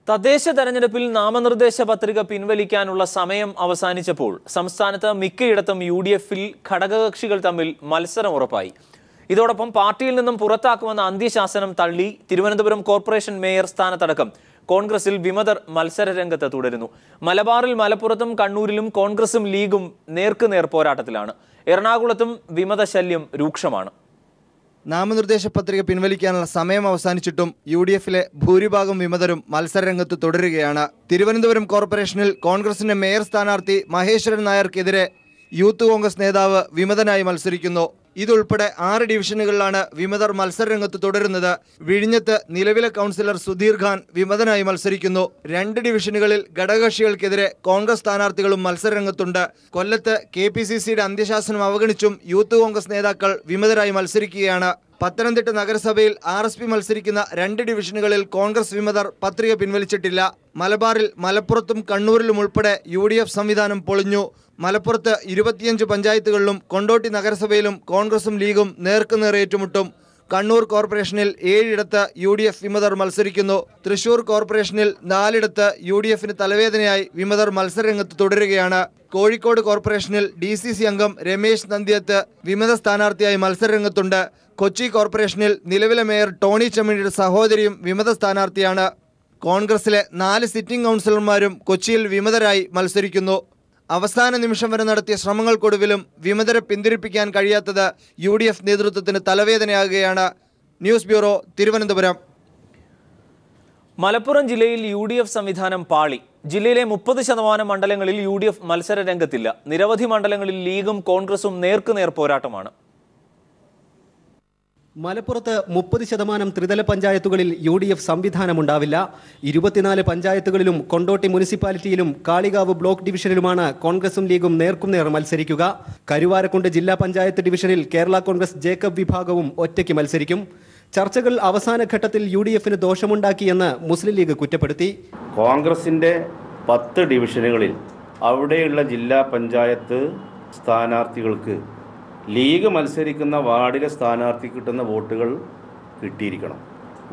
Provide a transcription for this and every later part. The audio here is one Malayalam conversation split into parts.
തദ്ദേശ തെരഞ്ഞെടുപ്പിൽ നാമനിർദ്ദേശ പത്രിക പിൻവലിക്കാനുള്ള സമയം അവസാനിച്ചപ്പോൾ സംസ്ഥാനത്ത് മിക്കയിടത്തും യുഡിഎഫിൽ ഘടകകക്ഷികൾ തമ്മിൽ മത്സരം ഉറപ്പായി. ഇതോടൊപ്പം പാർട്ടിയിൽ നിന്നും പുറത്താക്കുമെന്ന അന്ത്യശാസനം തള്ളി തിരുവനന്തപുരം കോർപ്പറേഷൻ മേയർ സ്ഥാനത്തടക്കം കോൺഗ്രസിൽ വിമതർ മത്സരരംഗത്ത് തുടരുന്നു. മലബാറിൽ മലപ്പുറത്തും കണ്ണൂരിലും കോൺഗ്രസും ലീഗും നേർക്കുനേർ പോരാട്ടത്തിലാണ്. എറണാകുളത്തും വിമത ശല്യം രൂക്ഷമാണ്. നാമനിർദ്ദേശ പത്രിക പിൻവലിക്കാനുള്ള സമയം അവസാനിച്ചിട്ടും യുഡിഎഫിലെ ഭൂരിഭാഗം വിമതരും മത്സരരംഗത്ത് തുടരുകയാണ്. തിരുവനന്തപുരം കോർപ്പറേഷനിൽ കോൺഗ്രസിന്റെ മേയർ സ്ഥാനാർത്ഥി മഹേശ്വരൻ നായർക്കെതിരെ യൂത്ത് കോൺഗ്രസ് നേതാവ് വിമതനായി മത്സരിക്കുന്നു. ഇതുൾപ്പെടെ 6 ഡിവിഷനുകളിലാണ് വിമതർ മത്സരരംഗത്ത് തുടരുന്നത്. വിഴിഞ്ഞത്ത് നിലവിലെ കൗൺസിലർ സുധീർ ഖാൻ വിമതനായി മത്സരിക്കുന്നു. 2 ഡിവിഷനുകളിൽ ഘടകകക്ഷികൾക്കെതിരെ കോൺഗ്രസ് സ്ഥാനാർത്ഥികളും മത്സരരംഗത്തുണ്ട്. കൊല്ലത്ത് KPCCയുടെ അന്ത്യശാസനം അവഗണിച്ചും യൂത്ത് കോൺഗ്രസ് നേതാക്കൾ വിമതരായി മത്സരിക്കുകയാണ്. പത്തനംതിട്ട നഗരസഭയിൽ RSP മത്സരിക്കുന്ന 2 ഡിവിഷനുകളിൽ കോൺഗ്രസ് വിമതർ പത്രിക പിൻവലിച്ചിട്ടില്ല. മലബാറിൽ മലപ്പുറത്തും കണ്ണൂരിലും ഉൾപ്പെടെ UDF സംവിധാനം പൊളിഞ്ഞു. മലപ്പുറത്ത് 25 പഞ്ചായത്തുകളിലും കൊണ്ടോട്ടി നഗരസഭയിലും കോൺഗ്രസും ലീഗും നേർക്കുനേർ ഏറ്റുമുട്ടും. കണ്ണൂർ കോർപ്പറേഷനിൽ 7 ഇടത്ത് UDF വിമതർ മത്സരിക്കുന്നു. തൃശൂർ കോർപ്പറേഷനിൽ 4 ഇടത്ത് UDFന് തലവേദനയായി വിമതർ മത്സരരംഗത്ത് തുടരുകയാണ്. കോഴിക്കോട് കോർപ്പറേഷനിൽ DCC അംഗം രമേശ് നന്ദിയത്ത് വിമത സ്ഥാനാർത്ഥിയായി മത്സരരംഗത്തുണ്ട്. കൊച്ചി കോർപ്പറേഷനിൽ നിലവിലെ മേയർ ടോണി ചെമ്മണിയുടെ സഹോദരിയും വിമത സ്ഥാനാർത്ഥിയാണ്. കോൺഗ്രസിലെ 4 സിറ്റിംഗ് കൗൺസിലർമാരും കൊച്ചിയിൽ വിമതരായി മത്സരിക്കുന്നു. അവസാന നിമിഷം വരെ നടത്തിയ ശ്രമങ്ങൾക്കൊടുവിലും വിമതരെ പിന്തിരിപ്പിക്കാൻ കഴിയാത്തത് UDF നേതൃത്വത്തിന് തലവേദനയാകുകയാണ്. News bureau, Thiruvananthapuram. മലപ്പുറം ജില്ലയിൽ UDF സംവിധാനം പാളി. ജില്ലയിലെ 30% മണ്ഡലങ്ങളിൽ UDF മത്സര രംഗത്തില്ല. നിരവധി മണ്ഡലങ്ങളിൽ ലീഗും കോൺഗ്രസും നേർക്കുനേർ പോരാട്ടമാണ്. മലപ്പുറത്ത് 30% ത്രിതല പഞ്ചായത്തുകളിൽ UDF സംവിധാനമുണ്ടാവില്ല. 24 പഞ്ചായത്തുകളിലും കൊണ്ടോട്ടി മുനിസിപ്പാലിറ്റിയിലും കാളികാവ് ബ്ലോക്ക് ഡിവിഷനിലുമാണ് കോൺഗ്രസും ലീഗും നേർക്കുനേർ മത്സരിക്കുക. കരുവാരക്കുണ്ട് ജില്ലാ പഞ്ചായത്ത് ഡിവിഷനിൽ കേരള കോൺഗ്രസ് ജേക്കബ് വിഭാഗവും ഒറ്റയ്ക്ക് മത്സരിക്കും. ചർച്ചകൾ അവസാന ഘട്ടത്തിൽ UDFന് ദോഷമുണ്ടാക്കിയെന്ന് മുസ്ലിം ലീഗ് കുറ്റപ്പെടുത്തി. കോൺഗ്രസിൻ്റെ 10 ഡിവിഷനുകളിൽ അവിടെയുള്ള ജില്ലാ പഞ്ചായത്ത് സ്ഥാനാർത്ഥികൾക്ക് ലീഗ് മത്സരിക്കുന്ന വാർഡിലെ സ്ഥാനാർത്ഥി കിട്ടുന്ന വോട്ടുകൾ കിട്ടിയിരിക്കണം.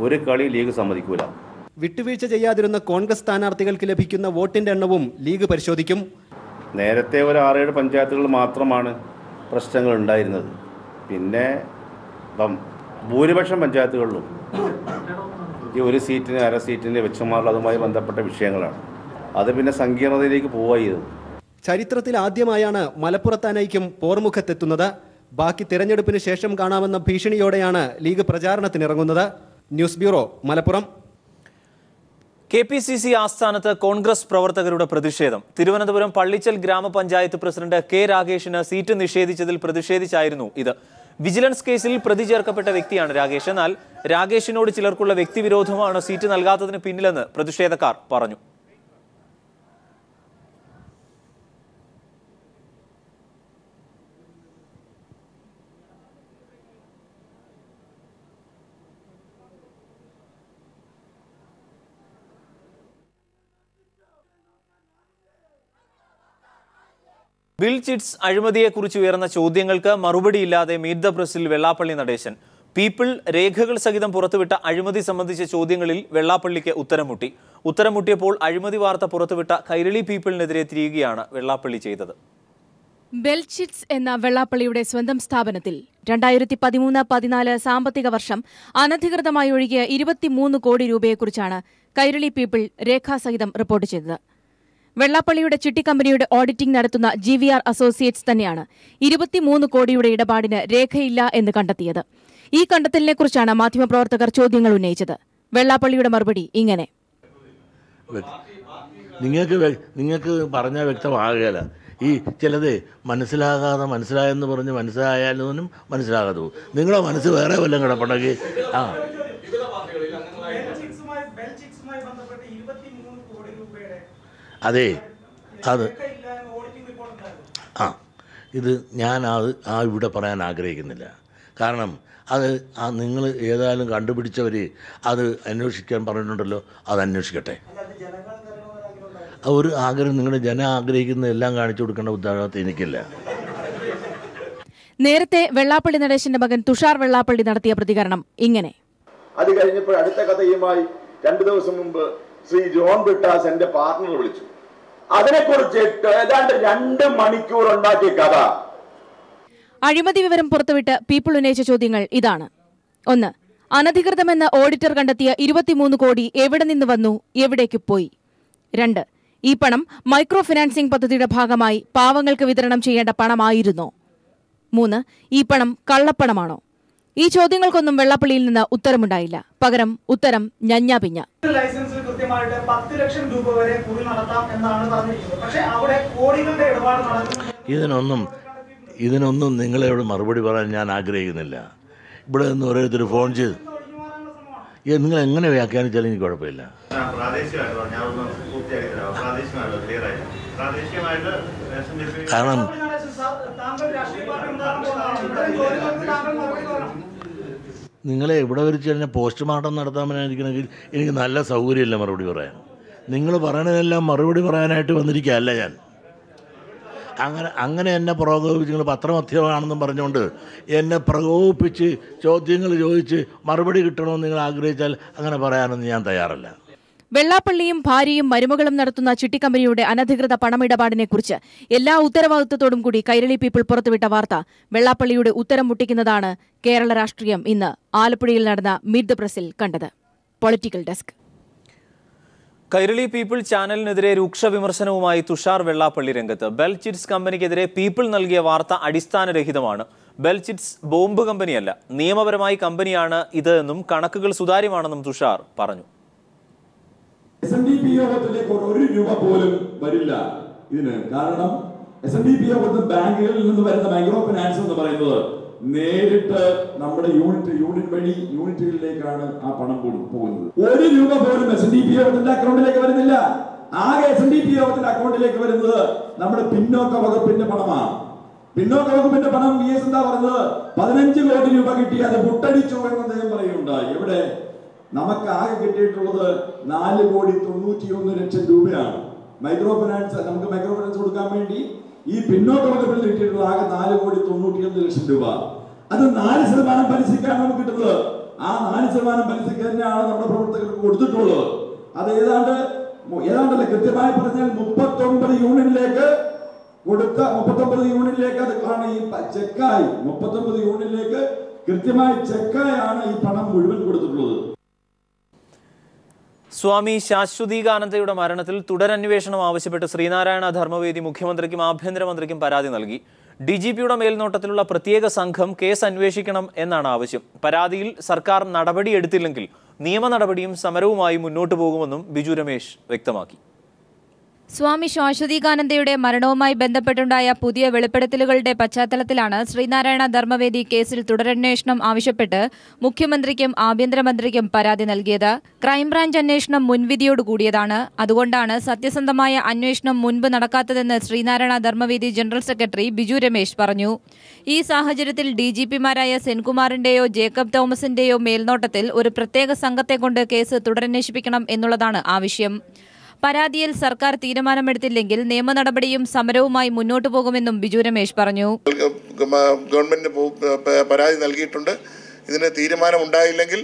ഒരു കളി ലീഗ് സമ്മതിക്കൂല. വിട്ടുവീഴ്ച ചെയ്യാതിരുന്ന കോൺഗ്രസ് സ്ഥാനാർത്ഥികൾക്ക് ലഭിക്കുന്ന വോട്ടിന്റെ എണ്ണവും ലീഗ് പരിശോധിക്കും. നേരത്തെ ഒരു 6-7 പഞ്ചായത്തുകൾ മാത്രമാണ് പ്രശ്നങ്ങൾ ഉണ്ടായിരുന്നത്. പിന്നെ ഭൂരിപക്ഷം പഞ്ചായത്തുകളിലും ഈ 1 സീറ്റിന് 1/2 സീറ്റിന് വെച്ചമാറിൽ അതുമായി ബന്ധപ്പെട്ട വിഷയങ്ങളാണ്. അത് പിന്നെ സങ്കീർണതയിലേക്ക് പോവുകയത്. ചരിത്രത്തിൽ ആദ്യമായാണ് മലപ്പുറത്താനയ്ക്കും പോർമുഖത്തെത്തുന്നത്. ബാക്കി തിരഞ്ഞെടുപ്പിന് ശേഷം കാണാമെന്ന ഭീഷണിയോടെയാണ് ലീഗ് പ്രചാരണത്തിനിറങ്ങുന്നത്. News bureau, Malappuram. KPCC ആസ്ഥാനത്ത് കോൺഗ്രസ് പ്രവർത്തകരുടെ പ്രതിഷേധം. തിരുവനന്തപുരം പള്ളിച്ചൽ ഗ്രാമപഞ്ചായത്ത് പ്രസിഡന്റ് K രാഗേഷിന് സീറ്റ് നിഷേധിച്ചതിൽ പ്രതിഷേധിച്ചായിരുന്നു ഇത്. വിജിലൻസ് കേസിൽ പ്രതി ചേർക്കപ്പെട്ട വ്യക്തിയാണ് രാഗേഷ്. എന്നാൽ രാഗേഷിനോട് ചിലർക്കുള്ള വ്യക്തിവിരോധമാണ് സീറ്റ് നൽകാത്തതിന് പിന്നിലെന്ന് പ്രതിഷേധക്കാർ പറഞ്ഞു. ബിൽ ചിറ്റ്സ് അഴിമതിയെക്കുറിച്ച് ഉയർന്ന ചോദ്യങ്ങൾക്ക് മറുപടിയില്ലാതെ മീറ്റ് ദ പ്രസിൽ വെള്ളാപ്പള്ളി നടേശൻ. പീപ്പിൾ രേഖകൾ സഹിതം പുറത്തുവിട്ട അഴിമതി സംബന്ധിച്ച ചോദ്യങ്ങളിൽ വെള്ളാപ്പള്ളിക്ക് ഉത്തരം മുട്ടിയപ്പോൾ അഴിമതി വാർത്ത പുറത്തുവിട്ട കൈരളി പീപ്പിളിനെതിരെ തിരിയുകയാണ് വെള്ളാപ്പള്ളി ചെയ്തത്. ബെൽ ചിറ്റ്സ് എന്ന വെള്ളാപ്പള്ളിയുടെ സ്വന്തം സ്ഥാപനത്തിൽ 2013-14 സാമ്പത്തിക വർഷം അനധികൃതമായി ഒഴുകിയ 23 കോടി രൂപയെക്കുറിച്ചാണ് കൈരളി പീപ്പിൾ രേഖാസഹിതം റിപ്പോർട്ട് ചെയ്തത്. വെള്ളാപ്പള്ളിയുടെ ചിട്ടിക്കമ്പനിയുടെ ഓഡിറ്റിംഗ് നടത്തുന്ന GVR അസോസിയേറ്റ്സ് തന്നെയാണ് 23 കോടിയുടെ ഇടപാടിന് രേഖയില്ല എന്ന് കണ്ടെത്തിയത്. ഈ കണ്ടെത്തലിനെക്കുറിച്ചാണ് മാധ്യമപ്രവർത്തകർ ചോദ്യങ്ങൾ ഉന്നയിച്ചത്. വെള്ളാപ്പള്ളിയുടെ മറുപടി ഇങ്ങനെ: നിങ്ങൾക്ക് പറഞ്ഞാൽ വ്യക്തമാകുകയില്ല. ഈ ചിലത് മനസ്സിലായെന്ന് പറഞ്ഞ് മനസ്സിലായാലും മനസ്സിലാകാതെ പോകും. നിങ്ങളുടെ മനസ്സ് വേറെ വല്ലതും കിടപ്പുണ്ടെങ്കിൽ അതെ അത് ഇത് ഞാൻ ഇവിടെ പറയാൻ ആഗ്രഹിക്കുന്നില്ല. കാരണം അത് നിങ്ങൾ ഏതായാലും കണ്ടുപിടിച്ചവർ അത് അന്വേഷിക്കാൻ പറഞ്ഞിട്ടുണ്ടല്ലോ, അത് അന്വേഷിക്കട്ടെ. ഒരു ആഗ്രഹം നിങ്ങളുടെ ജനം ആഗ്രഹിക്കുന്ന എല്ലാം കാണിച്ചു കൊടുക്കേണ്ട ഉത്തരവാദിത്വം എനിക്കില്ല. നേരത്തെ വെള്ളാപ്പള്ളി നടേശന്റെ മകൻ തുഷാർ വെള്ളാപ്പള്ളി നടത്തിയ പ്രതികരണം ഇങ്ങനെ: അത് കഴിഞ്ഞപ്പോൾ അടുത്ത കഥയുമായി 2 ദിവസം മുമ്പ് ശ്രീ ജോൺ ബ്രിട്ടാസ് എന്റെ പാർട്ണർ വിളിച്ചു. അതിനെക്കുറിച്ച് ഏതാണ്ട് 2 മണിക്കൂർ ഉണ്ടാക്കിയ കഥ. അഴിമതി വിവരം പുറത്തുവിട്ട് പീപ്പിൾ ഉന്നയിച്ച ചോദ്യങ്ങൾ ഇതാണ്. 1. അനധികൃതമെന്ന് ഓഡിറ്റർ കണ്ടെത്തിയ 23 കോടി എവിടെ നിന്ന് വന്നു, എവിടേക്ക് പോയി? 2. ഈ പണം മൈക്രോ ഫിനാൻസിംഗ് പദ്ധതിയുടെ ഭാഗമായി പാവങ്ങൾക്ക് വിതരണം ചെയ്യേണ്ട പണമായിരുന്നോ? 3. ഈ പണം കള്ളപ്പണമാണോ? ഈ ചോദ്യങ്ങൾക്കൊന്നും വെള്ളാപ്പള്ളിയിൽ നിന്ന് ഉത്തരമുണ്ടായില്ല. പകരം ഉത്തരം ഞഞ്ഞാപിഞ്ഞ. ലൈസൻസിൽ കൃത്യമായിട്ട് 10 ലക്ഷം രൂപ വരെ കുറി നടത്താം എന്നാണ് പറഞ്ഞിരിക്കുന്നത്. പക്ഷേ അവിടെ കോടികളുടെ ഇടപാട് നടക്കുന്നു. ഇതിനൊന്നും നിങ്ങളെവിടെ മറുപടി പറയാൻ ഞാൻ ആഗ്രഹിക്കുന്നില്ല. ഇവിടെ നിന്ന് ഓരോരുത്തർ ഫോൺ ചെയ്ത് നിങ്ങൾ എങ്ങനെ വ്യാഖ്യാനിച്ചാലും എനിക്ക് കുഴപ്പമില്ല. കാരണം നിങ്ങളെ ഇവിടെ വരിച്ച് തന്നെ പോസ്റ്റ്മോർട്ടം നടത്താമെന്നായിരിക്കണമെങ്കിൽ എനിക്ക് നല്ല സൗകര്യമില്ല മറുപടി പറയാൻ. നിങ്ങൾ പറയണതെല്ലാം മറുപടി പറയാനായിട്ട് വന്നിരിക്കുകയല്ല ഞാൻ. അങ്ങനെ എന്നെ പ്രകോപിപ്പിച്ച് നിങ്ങൾ പത്രമധ്യമാണെന്നും പറഞ്ഞുകൊണ്ട് എന്നെ പ്രകോപിപ്പിച്ച് ചോദ്യങ്ങൾ ചോദിച്ച് മറുപടി കിട്ടണമെന്ന് നിങ്ങൾ ആഗ്രഹിച്ചാൽ അങ്ങനെ പറയാനൊന്നും ഞാൻ തയ്യാറല്ല. വെള്ളാപ്പള്ളിയും ഭാര്യയും മരുമകളും നടത്തുന്ന ചിട്ടിക്കമ്പനിയുടെ അനധികൃത പണമിടപാടിനെക്കുറിച്ച് എല്ലാ ഉത്തരവാദിത്വത്തോടും കൂടി കൈരളി പീപ്പിൾ പുറത്തുവിട്ട വാർത്ത വെള്ളാപ്പള്ളിയുടെ ഉത്തരം മുട്ടിക്കുന്നതാണ് കേരള രാഷ്ട്രീയം ഇന്ന് ആലപ്പുഴയിൽ നടന്ന മീറ്റ് ദ പ്രസിൽ കണ്ടത്. Political desk. കൈരളി പീപ്പിൾ ചാനലിനെതിരെ രൂക്ഷ വിമർശനവുമായി തുഷാർ വെള്ളാപ്പള്ളി രംഗത്ത്. ബെൽ ചിറ്റ്സ് കമ്പനിക്കെതിരെ പീപ്പിൾ നൽകിയ വാർത്ത അടിസ്ഥാനരഹിതമാണ്. ബെൽ ചിറ്റ്സ് ബോംബ് കമ്പനിയല്ല, നിയമപരമായി കമ്പനിയാണ് ഇത് എന്നും കണക്കുകൾ സുതാര്യമാണെന്നും തുഷാർ പറഞ്ഞു. SNDP യോഗത്തിലേക്ക് 1 രൂപ പോലും വരില്ല ഇതിന്. കാരണം SNDP യോഗത്തിൽ ബാങ്കുകളിൽ നിന്ന് വരുന്ന മൈക്രോ ഫിനാൻസ് എന്ന് പറയുന്നത് നേരിട്ട് നമ്മുടെ യൂണിറ്റ് വഴി യൂണിറ്റുകളിലേക്കാണ് ആ പണം പോകുന്നത്. 1 രൂപ പോലും SNDP യോഗത്തിന്റെ അക്കൗണ്ടിലേക്ക് വരുന്നില്ല. ആകെ SNDP യോഗത്തിന്റെ അക്കൗണ്ടിലേക്ക് വരുന്നത് നമ്മുടെ പിന്നോക്ക വകുപ്പിന്റെ പണമാണ്. പിന്നോക്ക വകുപ്പിന്റെ പണം VS എന്താ പറഞ്ഞത്? 15 കോടി രൂപ കിട്ടി, അത് പുട്ടടിച്ചു എന്ന് അദ്ദേഹം പറയുന്നുണ്ടായി. എവിടെ? നമുക്ക് ആകെ കിട്ടിയിട്ടുള്ളത് 4,91,00,000 രൂപയാണ്. മൈക്രോ ഫിനാൻസ്, നമുക്ക് മൈക്രോ ഫിനാൻസ് കൊടുക്കാൻ വേണ്ടി ഈ പിന്നോക്ക വകുപ്പിൽ കിട്ടിയിട്ടുള്ളത് ആകെ 4,91,00,000 രൂപ. അത് 4% പലിശക്കാണ് നമുക്ക് കിട്ടുന്നത്. ആ 4% പലിശക്ക് തന്നെയാണ് നമ്മുടെ പ്രവർത്തകർക്ക് കൊടുത്തിട്ടുള്ളത്. അത് ഏതാണ്ടല്ല കൃത്യമായി പറഞ്ഞാൽ 39 യൂണിയനിലേക്ക് കൊടുത്ത 39 യൂണിയനിലേക്ക് അത് ആണ് ഈ ചെക്കായി 39 യൂണിയനിലേക്ക് കൃത്യമായി ചെക്കായാണ് ഈ പണം മുഴുവൻ കൊടുത്തിട്ടുള്ളത്. സ്വാമി ശാശ്വതീകാനന്ദയുടെ മരണത്തിൽ തുടരന്വേഷണം ആവശ്യപ്പെട്ട് ശ്രീനാരായണ ധർമ്മവേദി മുഖ്യമന്ത്രിക്കും ആഭ്യന്തരമന്ത്രിക്കും പരാതി നൽകി. DGPയുടെ മേൽനോട്ടത്തിലുള്ള പ്രത്യേക സംഘം കേസ് അന്വേഷിക്കണം എന്നാണ് ആവശ്യം. പരാതിയിൽ സർക്കാർ നടപടിയെടുത്തില്ലെങ്കിൽ നിയമ നടപടിയും സമരവുമായി മുന്നോട്ടു പോകുമെന്നും ബിജു രമേശ് വ്യക്തമാക്കി. സ്വാമി ശാശ്വതീകാനന്ദയുടെ മരണവുമായി ബന്ധപ്പെട്ടുണ്ടായ പുതിയ വെളിപ്പെടുത്തലുകളുടെ പശ്ചാത്തലത്തിലാണ് ശ്രീനാരായണ ധർമ്മവേദി കേസിൽ തുടരന്വേഷണം ആവശ്യപ്പെട്ട് മുഖ്യമന്ത്രിക്കും ആഭ്യന്തരമന്ത്രിക്കും പരാതി നൽകിയത്. ക്രൈംബ്രാഞ്ച് അന്വേഷണം മുൻവിധിയോടുകൂടിയതാണ്. അതുകൊണ്ടാണ് സത്യസന്ധമായ അന്വേഷണം മുൻപ് നടക്കാത്തതെന്ന് ശ്രീനാരായണ ധർമ്മവേദി ജനറൽ സെക്രട്ടറി ബിജു രമേശ് പറഞ്ഞു. ഈ സാഹചര്യത്തിൽ DGPമാരായ സെൻകുമാറിന്റെയോ ജേക്കബ് തോമസിന്റെയോ മേൽനോട്ടത്തിൽ ഒരു പ്രത്യേക സംഘത്തെക്കൊണ്ട് കേസ് തുടരന്വേഷിപ്പിക്കണം എന്നുള്ളതാണ് ആവശ്യം. പരാതിയിൽ സർക്കാർ തീരുമാനമെടുത്തില്ലെങ്കിൽ നിയമ നടപടിയും സമരവുമായി മുന്നോട്ടു പോകുമെന്നും ബിജു രമേശ് പറഞ്ഞു. ഗവൺമെന്റിന് പരാതി നൽകിയിട്ടുണ്ട്. ഇതിന് തീരുമാനം ഉണ്ടായില്ലെങ്കിൽ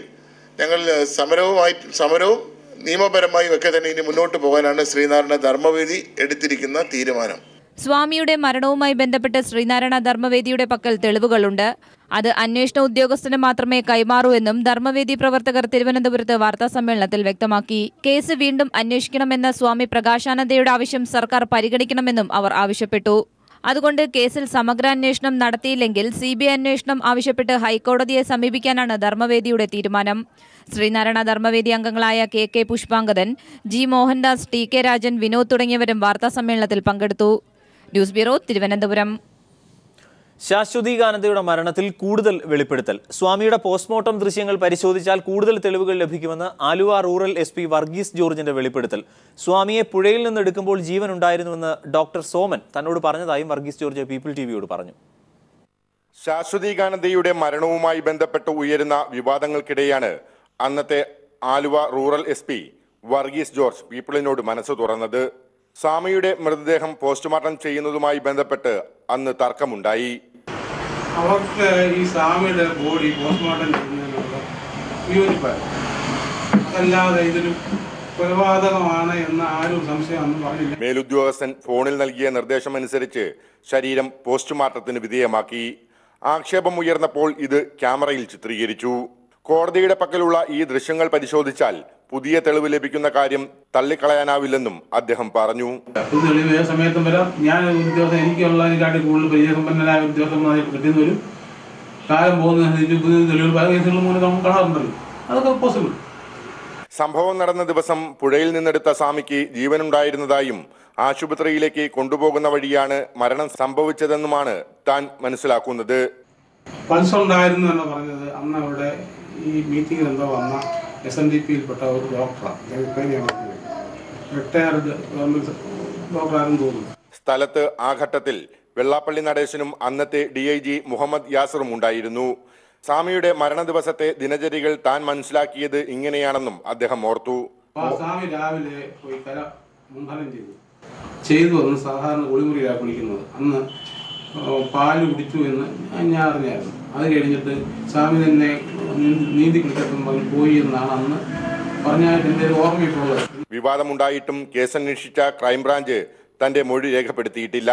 ഞങ്ങൾ സമരവും നിയമപരമായും ഒക്കെ തന്നെ ഇനി മുന്നോട്ട് പോകാനാണ് ശ്രീനാരായണ ധർമ്മവേദി എടുത്തിരിക്കുന്ന തീരുമാനം. സ്വാമിയുടെ മരണവുമായി ബന്ധപ്പെട്ട് ശ്രീനാരായണ ധർമ്മവേദിയുടെ പക്കൽ തെളിവുകളുണ്ട്. അത് അന്വേഷണ ഉദ്യോഗസ്ഥന് മാത്രമേ കൈമാറൂ എന്നും ധർമ്മവേദി പ്രവർത്തകർ തിരുവനന്തപുരത്ത് വാർത്താസമ്മേളനത്തിൽ വ്യക്തമാക്കി. കേസ് വീണ്ടും അന്വേഷിക്കണമെന്ന സ്വാമി പ്രകാശാനന്ദയുടെ ആവശ്യം സർക്കാർ പരിഗണിക്കണമെന്നും അവർ ആവശ്യപ്പെട്ടു. അതുകൊണ്ട് കേസിൽ സമഗ്രാന്വേഷണം നടത്തിയില്ലെങ്കിൽ CBI അന്വേഷണം ആവശ്യപ്പെട്ട് ഹൈക്കോടതിയെ സമീപിക്കാനാണ് ധർമ്മവേദിയുടെ തീരുമാനം. ശ്രീനാരായണ ധർമ്മവേദി അംഗങ്ങളായ KK Pushpangadan, G Mohandas, TK Rajan, Vinod തുടങ്ങിയവരും വാർത്താസമ്മേളനത്തിൽ പങ്കെടുത്തു. News bureau, Thiruvananthapuram. ശാശ്വതീകാനന്ദയുടെ മരണത്തിൽ കൂടുതൽ വെളിപ്പെടുത്തൽ. സ്വാമിയുടെ പോസ്റ്റ്മോർട്ടം ദൃശ്യങ്ങൾ പരിശോധിച്ചാൽ കൂടുതൽ തെളിവുകൾ ലഭിക്കുമെന്ന് ആലുവ റൂറൽ SP വർഗീസ് ജോർജിന്റെ വെളിപ്പെടുത്തൽ. സ്വാമിയെ പുഴയിൽ നിന്ന് എടുക്കുമ്പോൾ ജീവൻ ഉണ്ടായിരുന്നുവെന്ന് ഡോക്ടർ സോമൻ തന്നോട് പറഞ്ഞതായും വർഗീസ് ജോർജ് പീപ്പിൾ TVയോട് പറഞ്ഞു. ശാശ്വതീകാനന്ദയുടെ മരണവുമായി ബന്ധപ്പെട്ട് ഉയരുന്ന വിവാദങ്ങൾക്കിടെയാണ് അന്നത്തെ ആലുവ റൂറൽ SP വർഗീസ് ജോർജ് പീപ്പിളിനോട് മനസ്സ് തുറന്നത്. സ്വാമിയുടെ മൃതദേഹം പോസ്റ്റ്മോർട്ടം ചെയ്യുന്നതുമായി ബന്ധപ്പെട്ട് അന്ന് തർക്കമുണ്ടായി. അവർക്ക് ഈ സ്വാമിയുടെ ബോഡി പോസ്റ്റ്മോർട്ടം ചെയ്യുന്നതിനുള്ള വിയോജിപ്പായിരുന്നു. അതല്ലാതെ ഇതിലും കൊലപാതകമാണ് എന്ന് ആരും സംശയമൊന്നും പറഞ്ഞില്ല. മേലുദ്യോഗസ്ഥൻ ഫോണിൽ നൽകിയ നിർദ്ദേശമനുസരിച്ച് ശരീരം പോസ്റ്റ്മോർട്ടത്തിന് വിധേയമാക്കി. ആക്ഷേപം ഉയർന്നപ്പോൾ ഇത് ക്യാമറയിൽ ചിത്രീകരിച്ചു. കോടതിയുടെ പക്കലുള്ള ഈ ദൃശ്യങ്ങൾ പരിശോധിച്ചാൽ പുതിയ തെളിവ് ലഭിക്കുന്ന കാര്യം തള്ളിക്കളയാനാവില്ലെന്നും അദ്ദേഹം പറഞ്ഞു. തെളിവ് ഏത് സമയത്തും വരാം. ഞാൻ ഉദ്യോഗസ്ഥൻ എനിക്കുള്ളതിനെക്കാട്ടി കൂടുതൽ പരിചയസമ്പന്നനായ ഉദ്യോഗസ്ഥന്മാരെ കിട്ടുന്ന വരും. കാലം പോകുന്നതിനനുസരിച്ച് പുതിയ തെളിവുകൾ പല കേസുകളും മൂലം നമുക്ക് കാണാറുണ്ടല്ലോ. അതൊക്കെ പോസിബിൾ. സംഭവം നടന്ന ദിവസം പുഴയിൽ നിന്നെടുത്ത സ്വാമിക്ക് ജീവനുണ്ടായിരുന്നതായും ആശുപത്രിയിലേക്ക് കൊണ്ടുപോകുന്ന വഴിയാണ് മരണം സംഭവിച്ചതെന്നുമാണ് താൻ മനസ്സിലാക്കുന്നത്. പൾസ് ഉണ്ടായിരുന്നു എന്ന് പറഞ്ഞത് അന്ന് അവിടെ ഈ മീറ്റിംഗിൽ എന്തോ വന്ന SNDP-യിൽപ്പെട്ട ഒരു ഡോക്ടറാണ്, റിട്ടയർഡ് ഗവൺമെന്റ് ഡോക്ടറാണെന്ന് തോന്നുന്നു. സ്ഥലത്ത് ആ ഘട്ടത്തിൽ വെള്ളാപ്പള്ളി നടേശനും അന്നത്തെ DIG മുഹമ്മദ് യാസറും ഉണ്ടായിരുന്നു. സ്വാമിയുടെ മരണ ദിവസത്തെ ദിനചര്യകൾ താൻ മനസ്സിലാക്കിയത് ഇങ്ങനെയാണെന്നും അദ്ദേഹം ഓർത്തു. സ്വാമി രാവിലെ പോയി കര മുൻഫലം ചെയ്തു എന്ന് സാധാരണ കുളിമുറിയിലാണ് കുളിക്കുന്നത്. അന്ന് പാല് കുടിച്ചു എന്ന് ഞാൻ അറിഞ്ഞായിരുന്നു. അത് കഴിഞ്ഞിട്ട് സ്വാമി തന്നെ നീന്തി കുളിക്കത്തുമ്പോൾ പോയി എന്നാണ് അന്ന് പറഞ്ഞായിട്ട് എൻ്റെ ഓർമ്മയിട്ടുള്ളത്. വിവാദമുണ്ടായിട്ടും കേസന്വേഷിച്ച ക്രൈംബ്രാഞ്ച് തന്റെ മൊഴി രേഖപ്പെടുത്തിയിട്ടില്ല.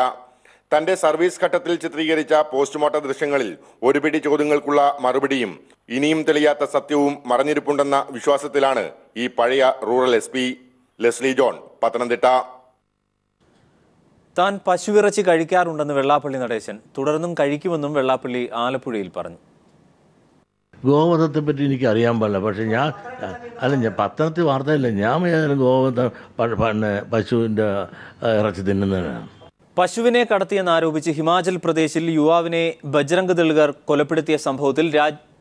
തന്റെ സർവീസ് ഘട്ടത്തിൽ ചിത്രീകരിച്ച പോസ്റ്റ്മോർട്ടം ദൃശ്യങ്ങളിൽ ഒരു പിടി ചോദ്യങ്ങൾക്കുള്ള മറുപടിയും ഇനിയും തെളിയാത്ത സത്യവും മറഞ്ഞിരിപ്പുണ്ടെന്ന വിശ്വാസത്തിലാണ് ഈ പഴയ rural SP. Leslie John, Pathanamthitta. താൻ പശുവിറച്ചി കഴിക്കാറുണ്ടെന്ന് വെള്ളാപ്പള്ളി നടേശൻ തുടർന്നും കഴിക്കുമെന്നും വെള്ളാപ്പള്ളി ആലപ്പുഴയിൽ പറഞ്ഞു. ഗോവധത്തെ പറ്റി എനിക്ക് അറിയാൻ പാടില്ല. പക്ഷേ ഞാൻ പത്തനത്തിൽ വാർത്തയില്ല. ഞാൻ ഏതായാലും ഗോവധ പശുവിൻ്റെ ഇറച്ചി തിന്നുന്നതിനാണ്. പശുവിനെ കടത്തിയെന്നാരോപിച്ച് ഹിമാചൽ പ്രദേശിൽ യുവാവിനെ ബജ്രംഗ് ദൾഗർ കൊലപ്പെടുത്തിയ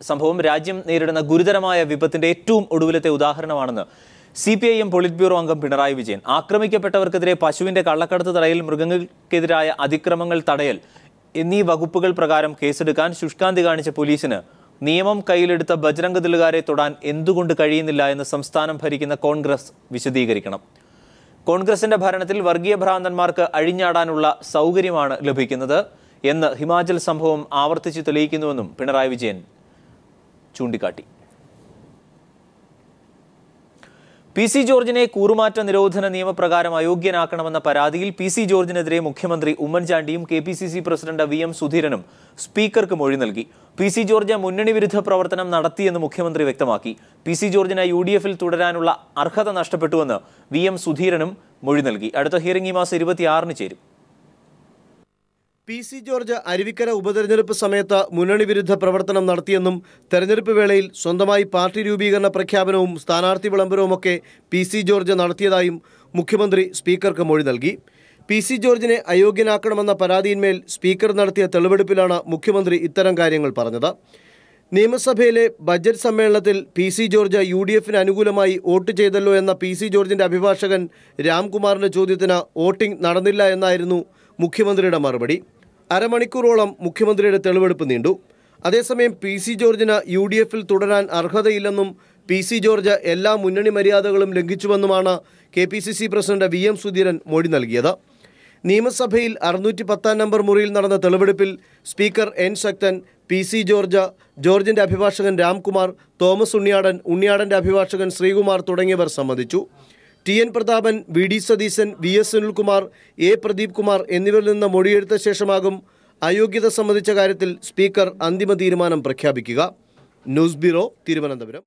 സംഭവം രാജ്യം നേരിടുന്ന ഗുരുതരമായ വിപത്തിന്റെ ഏറ്റവും ഒടുവിലത്തെ ഉദാഹരണമാണെന്ന് CPIM പോളിറ്റ് ബ്യൂറോ അംഗം പിണറായി വിജയൻ. ആക്രമിക്കപ്പെട്ടവർക്കെതിരെ പശുവിന്റെ കള്ളക്കടത്ത് തടയൽ, മൃഗങ്ങൾക്കെതിരായ അതിക്രമങ്ങൾ തടയൽ എന്നീ വകുപ്പുകൾ പ്രകാരം കേസെടുക്കാൻ ശുഷ്കാന്തി കാണിച്ച പോലീസിന് നിയമം കയ്യിലെടുത്ത ബജ്രംഗ് ദൾഗാരെ തൊടാൻ എന്തുകൊണ്ട് കഴിയുന്നില്ല എന്ന് സംസ്ഥാനം ഭരിക്കുന്ന കോൺഗ്രസ് വിശദീകരിക്കണം. കോൺഗ്രസിന്റെ ഭരണത്തിൽ വർഗീയ ഭ്രാന്തന്മാർക്ക് അഴിഞ്ഞാടാനുള്ള സൗകര്യമാണ് ലഭിക്കുന്നത് എന്ന് ഹിമാചൽ സംഭവം ആവർത്തിച്ച് തെളിയിക്കുന്നുവെന്നും പിണറായി വിജയൻ ചൂണ്ടിക്കാട്ടി. PC ജോർജിനെ കൂറുമാറ്റ നിരോധന നിയമപ്രകാരം അയോഗ്യനാക്കണമെന്ന പരാതിയിൽ PC ജോർജിനെതിരെ മുഖ്യമന്ത്രി ഉമ്മൻചാണ്ടിയും KPCC പ്രസിഡന്റ് VM സുധീരനും സ്പീക്കർക്ക് മൊഴി നൽകി. PC ജോർജ് മുന്നണി വിരുദ്ധ പ്രവർത്തനം നടത്തിയെന്ന് മുഖ്യമന്ത്രി വ്യക്തമാക്കി. PC ജോർജിന് UDF-ൽ തുടരാനുള്ള അർഹത നഷ്ടപ്പെട്ടുവെന്ന് VM സുധീരനും മൊഴി നൽകി. അടുത്ത ഹിയറിംഗ് ഈ മാസം 26-ന് ചേരും. PC ജോർജ് അരുവിക്കര ഉപതെരഞ്ഞെടുപ്പ് സമയത്ത് മുന്നണി വിരുദ്ധ പ്രവർത്തനം നടത്തിയെന്നും തെരഞ്ഞെടുപ്പ് വേളയിൽ സ്വന്തമായി പാർട്ടി രൂപീകരണ പ്രഖ്യാപനവും സ്ഥാനാർത്ഥി വിളംബരവുമൊക്കെ PC ജോർജ് നടത്തിയതായും മുഖ്യമന്ത്രി സ്പീക്കർക്ക് മൊഴി നൽകി. PC ജോർജിനെ അയോഗ്യനാക്കണമെന്ന പരാതിയിന്മേൽ സ്പീക്കർ നടത്തിയ തെളിവെടുപ്പിലാണ് മുഖ്യമന്ത്രി ഇത്തരം കാര്യങ്ങൾ പറഞ്ഞത്. നിയമസഭയിലെ ബജറ്റ് സമ്മേളനത്തിൽ PC ജോർജ് UDF-ന് അനുകൂലമായി വോട്ട് ചെയ്തല്ലോ എന്ന PC ജോർജിന്റെ അഭിഭാഷകൻ രാംകുമാറിന്റെ ചോദ്യത്തിന് വോട്ടിംഗ് നടന്നില്ല എന്നായിരുന്നു മുഖ്യമന്ത്രിയുടെ മറുപടി. അരമണിക്കൂറോളം മുഖ്യമന്ത്രിയുടെ തെളിവെടുപ്പ് നീണ്ടു. അതേസമയം PC ജോർജിന് UDF-ൽ തുടരാൻ അർഹതയില്ലെന്നും PC ജോർജ് എല്ലാ മുന്നണി മര്യാദകളും ലംഘിച്ചുവെന്നുമാണ് KPCC പ്രസിഡന്റ് VM സുധീരൻ മൊഴി നൽകിയത്. നിയമസഭയിൽ 610 നമ്പർ മുറിയിൽ നടന്ന തെളിവെടുപ്പിൽ സ്പീക്കർ N ശക്തൻ, PC ജോർജ്, ജോർജിന്റെ അഭിഭാഷകൻ രാംകുമാർ, തോമസ് ഉണ്ണിയാടന്റെ അഭിഭാഷകൻ ശ്രീകുമാർ തുടങ്ങിയവർ സംബന്ധിച്ചു. TN Prathapan, VD Satheesan, VS Sunilkumar, A Pradeep Kumar എന്നിവരിൽ നിന്ന് മൊഴിയെടുത്ത ശേഷമാകും അയോഗ്യത സംബന്ധിച്ച കാര്യത്തിൽ സ്പീക്കർ അന്തിമ തീരുമാനം പ്രഖ്യാപിക്കുക. News bureau, Thiruvananthapuram.